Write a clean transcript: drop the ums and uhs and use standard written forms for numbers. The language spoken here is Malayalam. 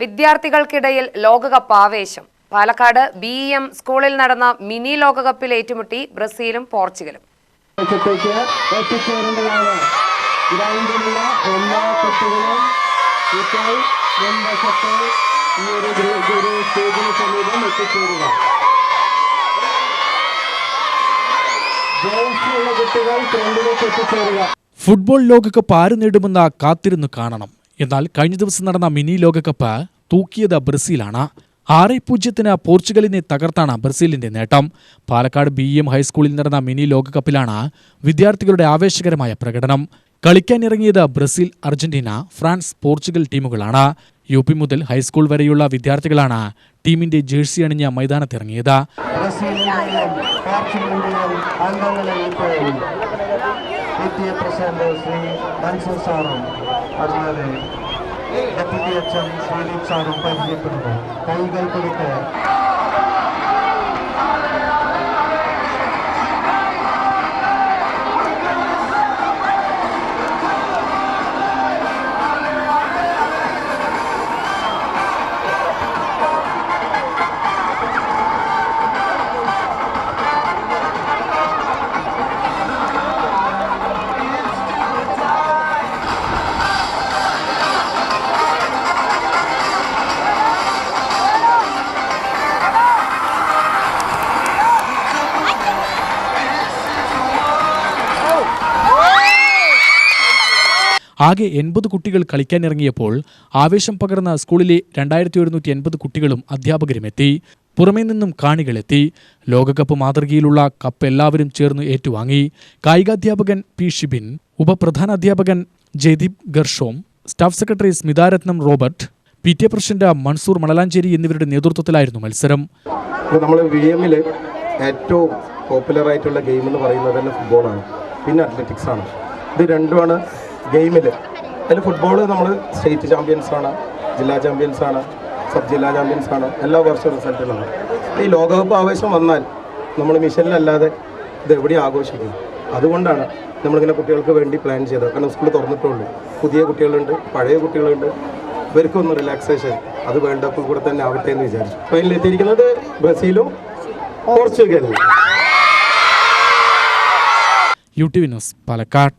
വിദ്യാർത്ഥികൾക്കിടയിൽ ലോകകപ്പ് ആവേശം. പാലക്കാട് BEM സ്കൂളിൽ നടന്ന മിനി ലോകകപ്പിൽ ഏറ്റുമുട്ടി ബ്രസീലും പോർച്ചുഗലും. ഫുട്ബോൾ ലോകകപ്പ് ആര് നേടുമെന്ന കാത്തിരുന്നു കാണണം. എന്നാൽ കഴിഞ്ഞ ദിവസം നടന്ന മിനി ലോകകപ്പ് തൂക്കിയത് ബ്രസീലാണ്. 6-0 പോർച്ചുഗലിനെ തകർത്താണ് ബ്രസീലിന്റെ നേട്ടം. പാലക്കാട് BEM ഹൈസ്കൂളിൽ നടന്ന മിനി ലോകകപ്പിലാണ് വിദ്യാർത്ഥികളുടെ ആവേശകരമായ പ്രകടനം. കളിക്കാനിറങ്ങിയത് ബ്രസീൽ, അർജന്റീന, ഫ്രാൻസ്, പോർച്ചുഗൽ ടീമുകളാണ്. UP മുതൽ ഹൈസ്കൂൾ വരെയുള്ള വിദ്യാർത്ഥികളാണ് ടീമിന്റെ ജേഴ്സി അണിഞ്ഞ മൈതാനത്തിറങ്ങിയത്. ആകെ 80 കുട്ടികൾ കളിക്കാനിറങ്ങിയപ്പോൾ ആവേശം പകർന്ന സ്കൂളിലെ 2180 കുട്ടികളും അധ്യാപകരുമെത്തി. പുറമേ നിന്നും കാണികളെത്തി. ലോകകപ്പ് മാതൃകയിലുള്ള കപ്പ് എല്ലാവരും ചേർന്ന് ഏറ്റുവാങ്ങി. കായികാധ്യാപകൻ P. ഷിബിൻ, ഉപപ്രധാനാധ്യാപകൻ Jaideep Gershom, staff secretary Smitharatnam Robert, PTA president Mansoor Manalanchery എന്നിവരുടെ നേതൃത്വത്തിലായിരുന്നു മത്സരം. നമ്മൾ BEM-ൽ ഏറ്റവും പോപ്പുലർ ആയിട്ടുള്ള ഗെയിം എന്ന് പറയുന്നത് തന്നെ ഫുട്ബോളാണ്, പിന്നെ അത്ലറ്റിക്സ് ആണ്. ഇത് രണ്ടുമാണ് ഗെയിമിൽ. അതിൽ ഫുട്ബോൾ നമ്മൾ സ്റ്റേറ്റ് ചാമ്പ്യൻസാണ്, ജില്ലാ ചാമ്പ്യൻസാണ്, സബ് ജില്ലാ ചാമ്പ്യൻസാണ്, എല്ലാ വർഷവും റിസൾട്ടിലാണ്. ഈ ലോകകപ്പ് ആവേശം വന്നാൽ നമ്മൾ മിഷനിലല്ലാതെ ഇത് എവിടെ ആഘോഷിക്കും. അതുകൊണ്ടാണ് നമ്മളിങ്ങനെ കുട്ടികൾക്ക് വേണ്ടി പ്ലാൻ ചെയ്തത്. കാരണം സ്കൂൾ തുറന്നിട്ടുള്ളൂ, പുതിയ കുട്ടികളുണ്ട്, പഴയ കുട്ടികളുണ്ട്, ഇവർക്കൊന്ന് റിലാക്സേഷൻ അത് വേൾഡ് കപ്പിൽ കൂടെ തന്നെ ആവട്ടെ എന്ന് വിചാരിച്ചു. ഫൈനലെത്തിയിരിക്കുന്നത് ബ്രസീലും പോർച്ചുഗലും. UTV news, Palakkad.